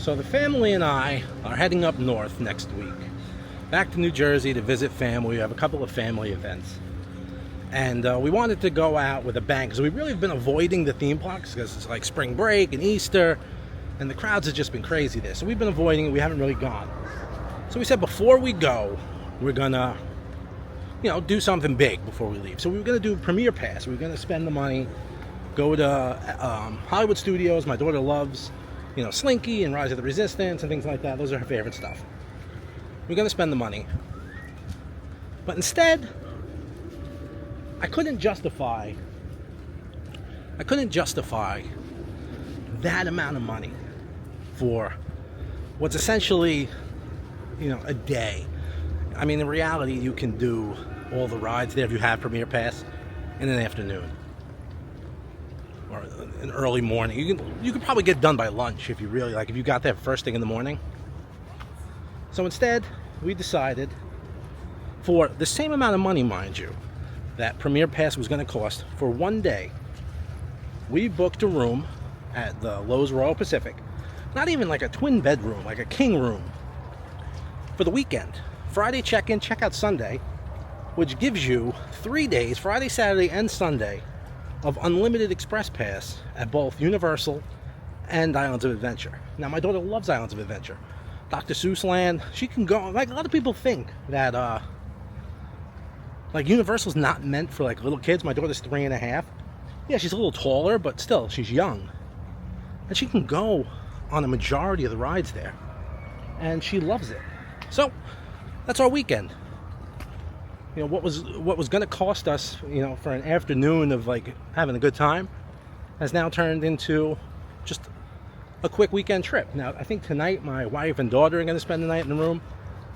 So the family and I are heading up north next week, back to New Jersey to visit family. We have a couple of family events. And we wanted to go out with a bang, because we really have been avoiding the theme parks, because it's like spring break and Easter, and the crowds have just been crazy there. So we've been avoiding it. We haven't really gone. So we said before we go, we're going to, do something big before we leave. So we were going to do a premiere pass. We were going to spend the money, go to Hollywood Studios. My daughter loves, Slinky and Rise of the Resistance and things like that. Those are her favorite stuff. We're going to spend the money. But instead, I couldn't justify that amount of money for what's essentially, a day. I mean, in reality, you can do all the rides there if you have Premier Pass in an afternoon or an early morning. You could probably get done by lunch if you really if you got there first thing in the morning. So instead, we decided, for the same amount of money, mind you, that Premier Pass was going to cost for one day, we booked a room at the Loews Royal Pacific. Not even like a twin bedroom, like a king room, for the weekend. Friday check-in, check-out Sunday, which gives you 3 days, Friday, Saturday, and Sunday, of unlimited express pass at both Universal and Islands of Adventure. Now, my daughter loves Islands of Adventure. Dr. Seuss Land, she can go. Like, a lot of people think that Universal's not meant for little kids. My daughter's 3.5. Yeah, she's a little taller, but still, she's young. And she can go on a majority of the rides there. And she loves it. So, that's our weekend. What was going to cost us, for an afternoon of having a good time, has now turned into just a quick weekend trip. Now, I think tonight my wife and daughter are going to spend the night in the room.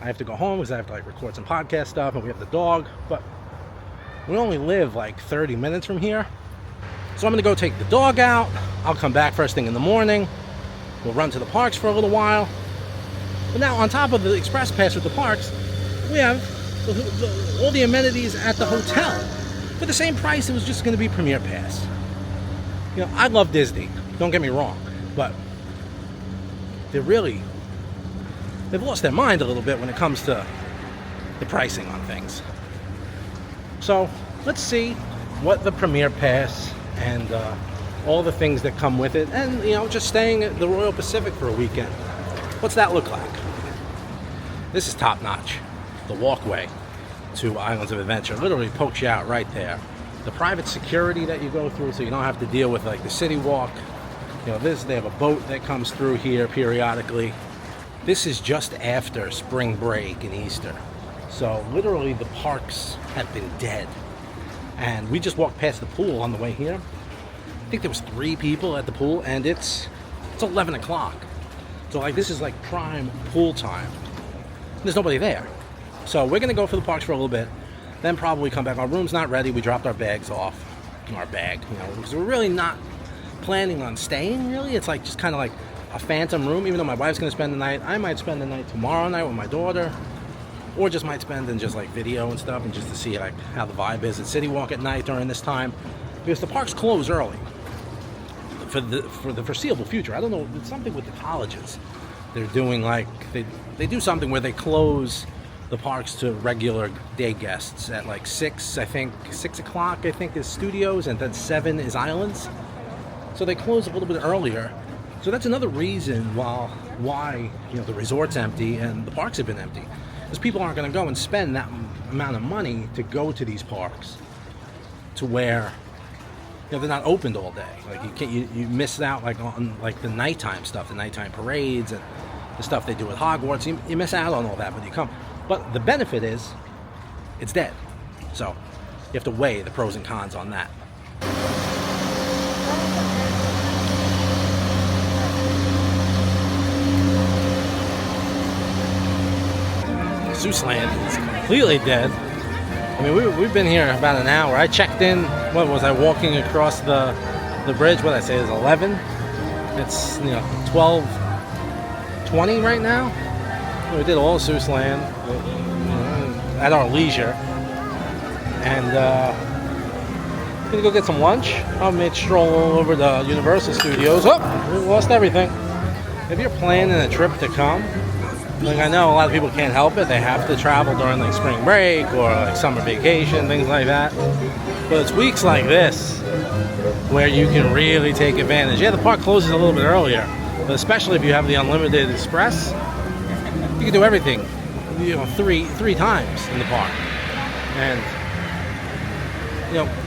I have to go home because I have to record some podcast stuff, and we have the dog. But we only live 30 minutes from here. So I'm going to go take the dog out. I'll come back first thing in the morning. We'll run to the parks for a little while. But now, on top of the express pass with the parks, we have all the amenities at the hotel. For the same price, it was just going to be Premier Pass. I love Disney. Don't get me wrong. But they've lost their mind a little bit when it comes to the pricing on things. So, let's see what the Premier Pass and all the things that come with it, and just staying at the Royal Pacific for a weekend. What's that look like? This is top notch. The walkway to Islands of Adventure literally pokes you out right there. The private security that you go through, so you don't have to deal with the city walk. They have a boat that comes through here periodically. This is just after spring break and Easter, so literally the parks have been dead. And we just walked past the pool on the way here. I think there was 3 people at the pool, and it's 11 o'clock. So this is prime pool time. There's nobody there. So we're going to go for the parks for a little bit, then probably come back. Our room's not ready. We dropped our bags off. Our bag, because we're really not planning on staying, really. It's just kind of a phantom room, even though my wife's going to spend the night. I might spend the night tomorrow night with my daughter, or just might spend in just video and stuff, and just to see how the vibe is at City Walk at night during this time, because the parks close early for the foreseeable future. I don't know, it's something with the colleges. They're doing they do something where they close the parks to regular day guests at 6 o'clock I think is studios, and then 7 is islands. So they close a little bit earlier. So that's another reason why the resort's empty and the parks have been empty, because people aren't going to go and spend that amount of money to go to these parks to where they're not opened all day. You miss out on the nighttime stuff, the nighttime parades and the stuff they do at Hogwarts. You miss out on all that when you come. But the benefit is it's dead. So you have to weigh the pros and cons on that. Seuss Land is completely dead. I mean, we've been here about an hour. I checked in, what was I walking across the bridge? What did I say, is 11? It's, 12:20 right now. We did all of Seuss Land at our leisure. And I'm gonna go get some lunch. I made a stroll over to Universal Studios. Oh, we lost everything. if you're planning a trip to come, like I know a lot of people can't help it. They have to travel during like spring break or like summer vacation, things like that. But it's weeks like this where you can really take advantage. Yeah, the park closes a little bit earlier, but especially if you have the unlimited express, you can do everything, three times in the park, and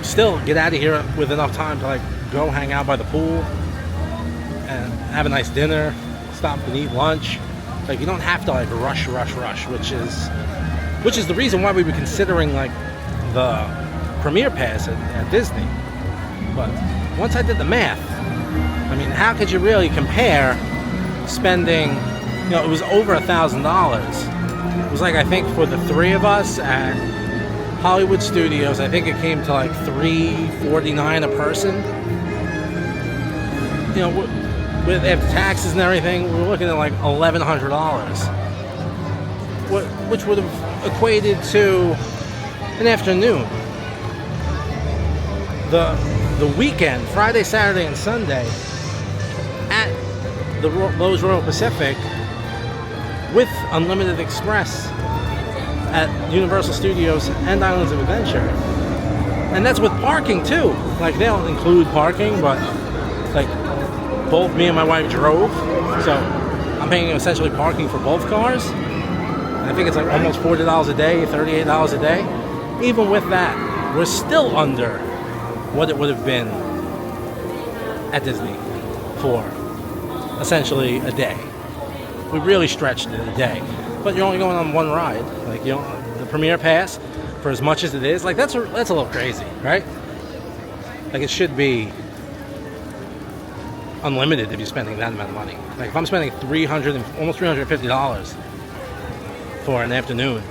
still get out of here with enough time to like go hang out by the pool and have a nice dinner, stop and eat lunch. Like you don't have to like rush, which is the reason why we were considering like the premiere pass at Disney. But once I did the math, I mean, how could you really compare spending, it was over $1,000. It was like, I think for the three of us at Hollywood Studios, I think it came to like $349 a person. With after taxes and everything, we were looking at like $1,100, which would have equated to an afternoon. The weekend, Friday, Saturday, and Sunday, at the Loews Royal Pacific with unlimited express at Universal Studios and Islands of Adventure, and that's with parking too. Like they don't include parking, but like both me and my wife drove, so I'm paying essentially parking for both cars. I think it's like almost $40 a day, $38 a day. Even with that, we're still under what it would have been at Disney for essentially a day. We really stretched it a day, but you're only going on one ride. Like the premiere pass, for as much as it is, like that's a little crazy, right? Like it should be unlimited if you're spending that amount of money. Like if I'm spending almost $350 for an afternoon,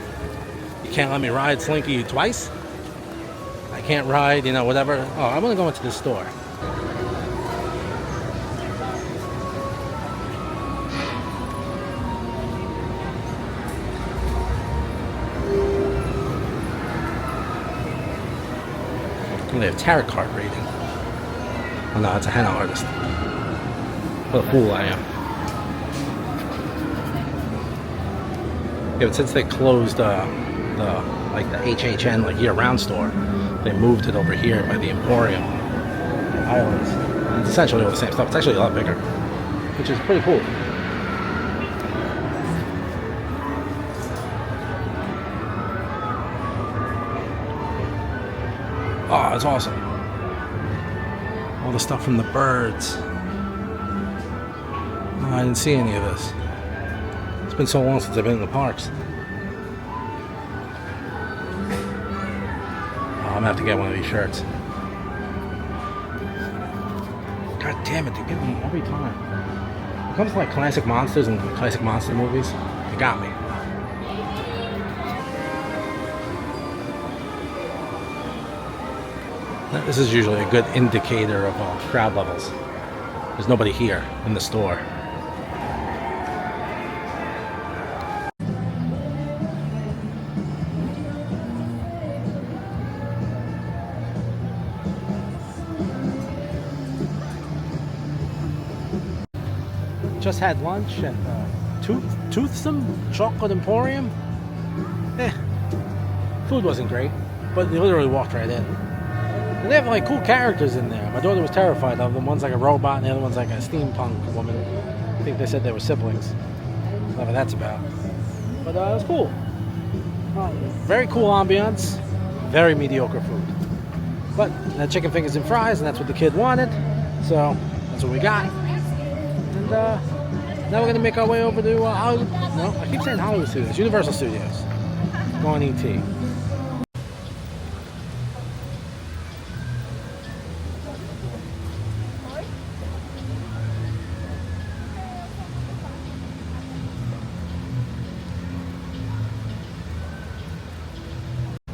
you can't let me ride Slinky twice. I can't ride, whatever. Oh, I'm gonna go into this store. They have tarot card reading. Oh no, it's a henna artist. What a fool I am. Yeah, but since they closed the HHN like year-round store, they moved it over here by the Emporium Islands. And it's essentially all the same stuff. It's actually a lot bigger, which is pretty cool. Oh, it's awesome. All the stuff from the birds. Oh, I didn't see any of this. It's been so long since I've been in the parks. Oh, I'm gonna have to get one of these shirts. God damn it, they give me every time. When it comes to like classic monsters and classic monster movies, they got me. This is usually a good indicator of crowd levels. There's nobody here in the store. Just had lunch at Toothsome Chocolate Emporium. Food wasn't great, but they literally walked right in. And they have like cool characters in there. My daughter was terrified of them. One's like a robot and the other one's like a steampunk woman. I think they said they were siblings. Whatever that's about. But it was cool. Very cool ambiance. Very mediocre food. But that chicken fingers and fries, and that's what the kid wanted. So that's what we got. And now we're going to make our way over to Hollywood. No, I keep saying Hollywood Studios. Universal Studios. Go on ET.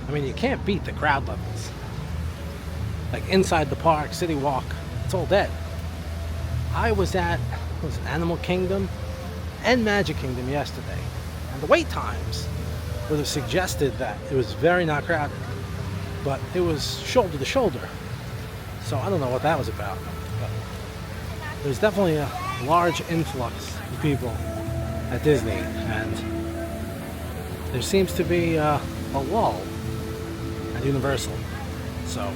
I mean, you can't beat the crowd levels. Like inside the park, City Walk, it's all dead. I was at Animal Kingdom and Magic Kingdom yesterday, and the wait times would have suggested that it was very not crowded, but it was shoulder to shoulder. So I don't know what that was about. But there's definitely a large influx of people at Disney, and there seems to be a lull at Universal. So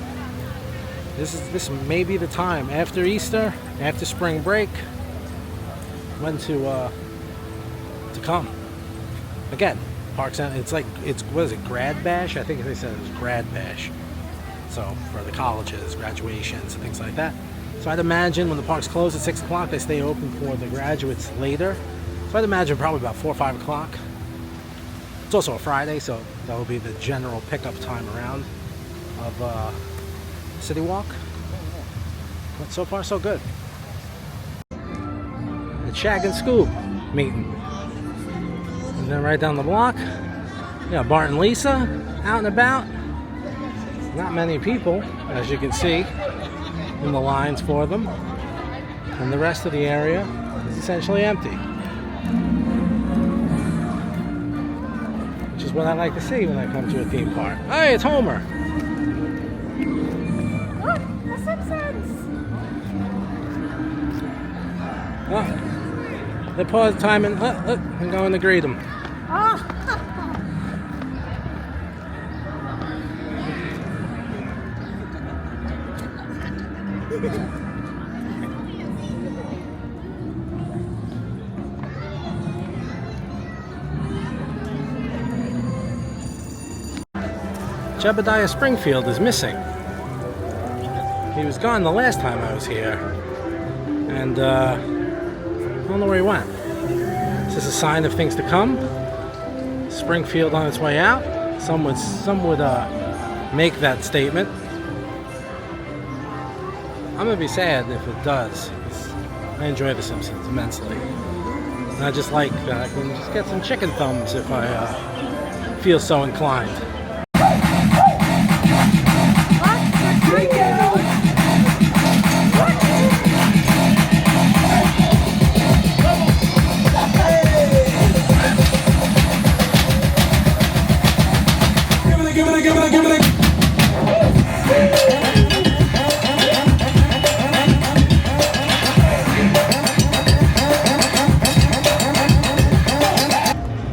this may be the time after Easter, after spring break, when to come. Again, Parks and it's what is it, Grad Bash? I think they said it was Grad Bash. So for the colleges, graduations, and things like that. So I'd imagine when the parks close at 6 o'clock, they stay open for the graduates later. So I'd imagine probably about 4 or 5 o'clock. It's also a Friday, so that will be the general pickup time around of City Walk. But so far, so good. The Shag and Scoop meeting. And then right down the block, yeah, Bart and Lisa out and about. Not many people, as you can see, in the lines for them. And the rest of the area is essentially empty. Which is what I like to see when I come to a theme park. Hey, it's Homer! Look, the Simpsons! Oh, they pause time and look, I'm going to greet them. Oh. Jebediah Springfield is missing. He was gone the last time I was here, and I don't know where he went. Is this a sign of things to come? Springfield on its way out? Some would make that statement. I'm gonna be sad if it does. I enjoy The Simpsons immensely, and I just like that I can just get some chicken thumbs if I feel so inclined.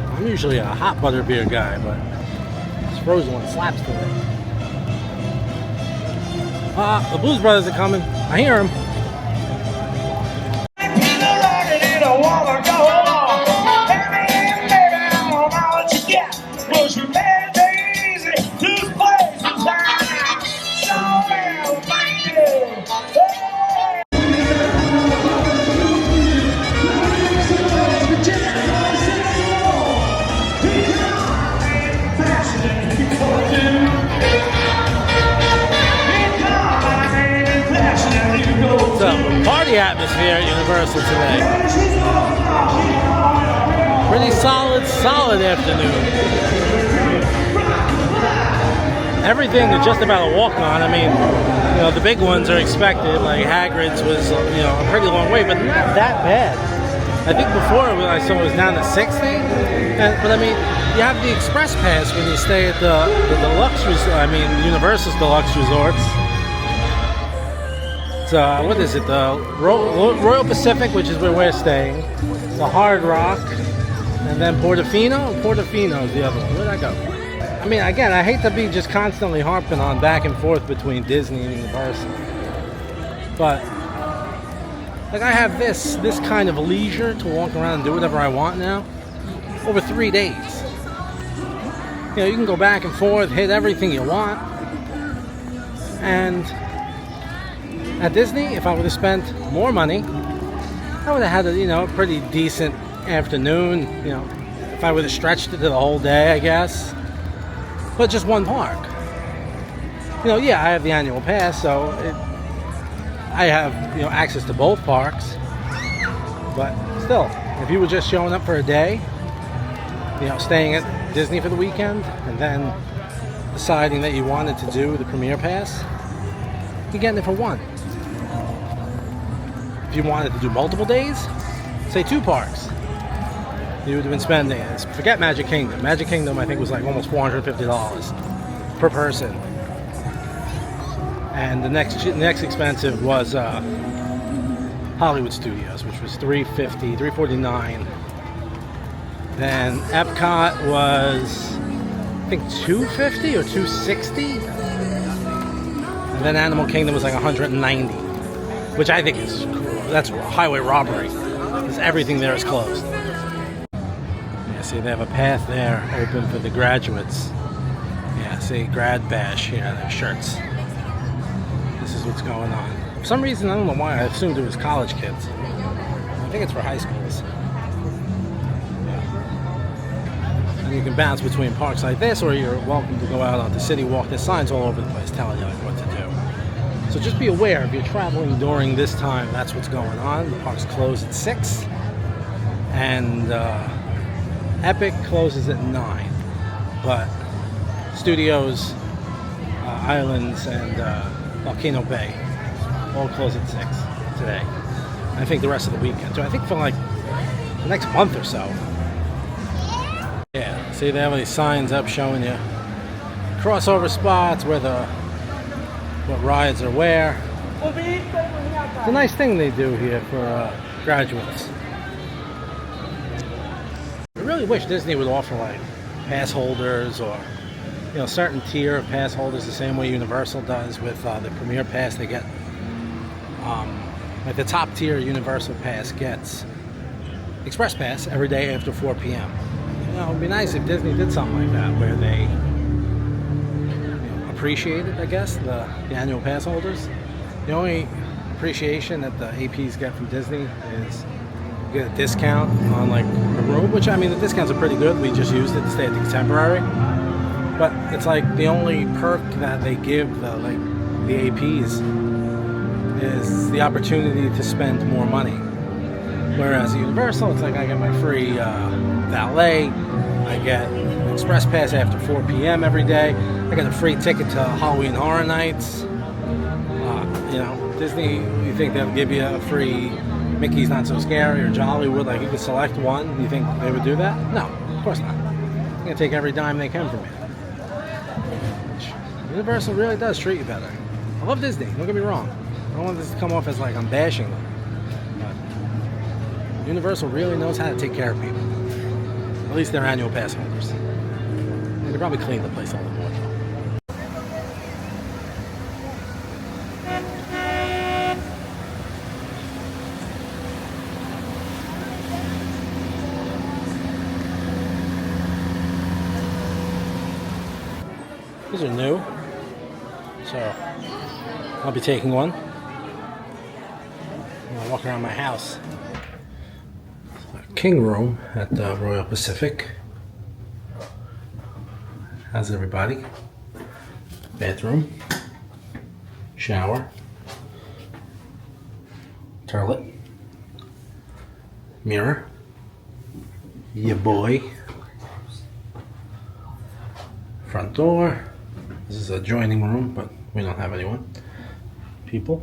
I'm usually a hot butterbeer guy, but this frozen one slaps to it. The Blues Brothers are coming. I hear them. Party atmosphere at Universal today. Pretty solid afternoon. Everything is just about a walk on. I mean, you know, the big ones are expected, like Hagrid's was, you know, a pretty long way, but not that bad. I think before I saw it was down to 60, but I mean, you have the express pass when you stay at the deluxe, Universal's deluxe resorts. What is it? The Royal Pacific, which is where we're staying. The Hard Rock, and then Portofino. Portofino is the other one. Where'd I go? I mean, again, I hate to be just constantly harping on back and forth between Disney and Universal, but like I have this kind of leisure to walk around and do whatever I want now over 3 days. You know, you can go back and forth, hit everything you want, and at Disney, if I would have spent more money, I would have had a pretty decent afternoon. You know, if I would have stretched it to the whole day, I guess. But just one park. You know, yeah, I have the annual pass, so I have access to both parks. But still, if you were just showing up for a day, staying at Disney for the weekend, and then deciding that you wanted to do the Premier Pass, you're getting it for one. If you wanted to do multiple days, say 2 parks, you would have been spending, forget Magic Kingdom. Magic Kingdom, I think, was like almost $450 per person. And the next expensive was Hollywood Studios, which was $349. Then Epcot was, I think, $250 or $260. And then Animal Kingdom was like $190, which I think that's highway robbery, because everything there is closed. Yeah, see, they have a path there open for the graduates. Yeah, see, grad bash. Yeah, their shirts. This is what's going on. For some reason, I don't know why, I assumed it was college kids. I think it's for high schools. Yeah. And you can bounce between parks like this, or you're welcome to go out on the city walk. There's signs all over the place telling you like what to do. So just be aware, if you're traveling during this time, that's what's going on. The parks close at 6. And Epic closes at 9. But Studios, Islands, and Volcano Bay all close at 6 today. I think the rest of the weekend too. I think for like the next month or so. Yeah, see, they have these signs up showing you crossover spots, what rides are where. It's a nice thing they do here for graduates. I really wish Disney would offer like pass holders, or certain tier of pass holders, the same way Universal does with the Premier Pass. They get like the top tier Universal Pass gets Express Pass every day after 4 p.m. It would be nice if Disney did something like that, where they appreciated, I guess, the annual pass holders. The only appreciation that the APs get from Disney is you get a discount on like a room, which, I mean, the discounts are pretty good. We just used it to stay at the Contemporary. But it's like the only perk that they give the APs is the opportunity to spend more money. Whereas at Universal, it's like I get my free valet, I get an Express Pass after 4 p.m. every day, I get a free ticket to Halloween Horror Nights. Disney, you think they'll give you a free Mickey's Not So Scary or Jollywood? Like, you could select one. You think they would do that? No, of course not. They're going to take every dime they can from you. Universal really does treat you better. I love Disney, don't get me wrong. I don't want this to come off as like I'm bashing them. But Universal really knows how to take care of people. At least their annual pass holders. They could probably clean the place a little more. These are new, so I'll be taking one. I'll walk around my house. King room at the Royal Pacific. How's everybody? Bathroom, shower, toilet, mirror, ya boy, front door. This is a joining room, but we don't have anyone. People.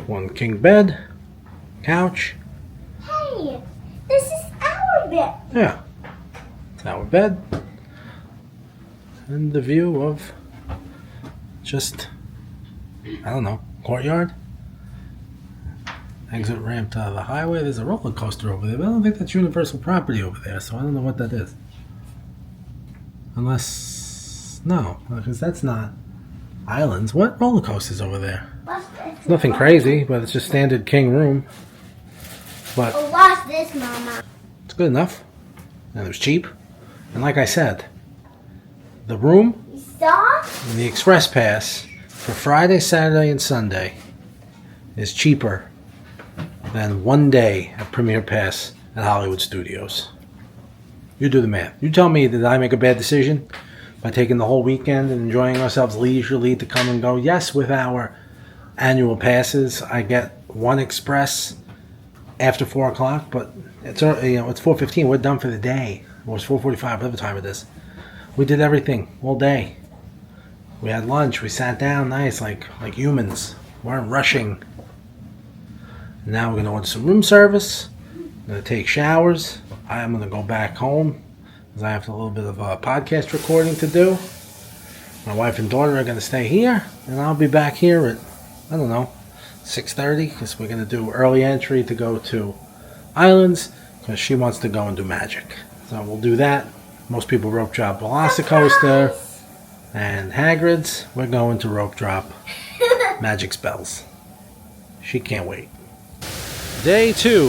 One king bed, couch. Hey, this is our bed. Yeah, it's our bed. And the view of just, I don't know, courtyard. Exit ramp to the highway. There's a roller coaster over there, but I don't think that's Universal property over there, so I don't know what that is. Unless, no, because that's not Islands. What roller coasters over there? It's nothing crazy, but it's just standard king room. But Oh, watch this, Mama. it's good enough, and it was cheap. And like I said, the room You saw? and the Express Pass for Friday, Saturday, and Sunday is cheaper than one day at Premier Pass at Hollywood Studios. You do the math. You tell me, did I make a bad decision by taking the whole weekend and enjoying ourselves leisurely to come and go? Yes, with our annual passes, I get one express after 4 o'clock, but it's 4:15. We're done for the day. Or it's 4:45, whatever time it is. We did everything all day. We had lunch. We sat down nice, like humans. We weren't rushing. Now we're going to order some room service. I'm going to take showers. I'm going to go back home because I have a little bit of a podcast recording to do. My wife and daughter are going to stay here. And I'll be back here at, I don't know, 6:30, because we're going to do early entry to go to Islands, because she wants to go and do magic. So we'll do that. Most people rope drop Velocicoaster and Hagrid's. We're going to rope drop Magic Spells. She can't wait. Day 2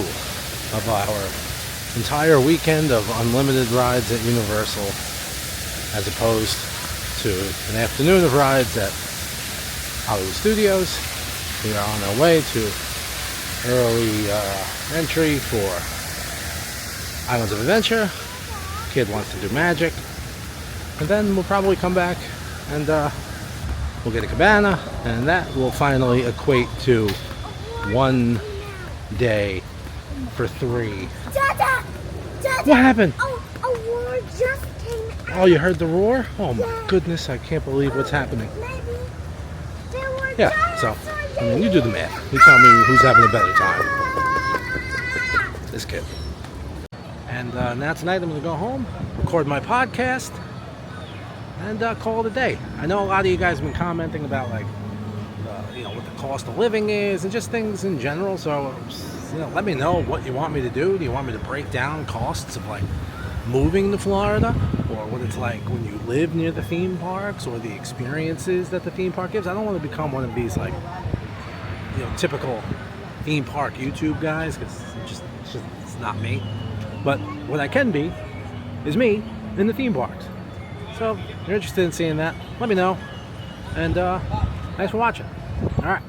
of our entire weekend of unlimited rides at Universal, as opposed to an afternoon of rides at Hollywood Studios. We are on our way to early entry for Islands of Adventure. Kid wants to do magic. And then we'll probably come back and we'll get a cabana, and that will finally equate to 1 day for 3. Dada! Dada! What happened? Oh, a war just came out. Oh, you heard the roar? Oh my Yeah. goodness, I can't believe what's happening. Maybe there were Yeah, so, I mean, you do the math. You tell me who's having a better time. This kid. And now tonight I'm going to go home, record my podcast, and call it a day. I know a lot of you guys have been commenting about, like, what the cost of living is and just things in general. So, let me know what you want me to do. Do you want me to break down costs of, like, moving to Florida, or what it's like when you live near the theme parks, or the experiences that the theme park gives? I don't want to become one of these, like, typical theme park YouTube guys, because it's not me. But what I can be is me in the theme parks. So if you're interested in seeing that, let me know. And thanks for watching. All right.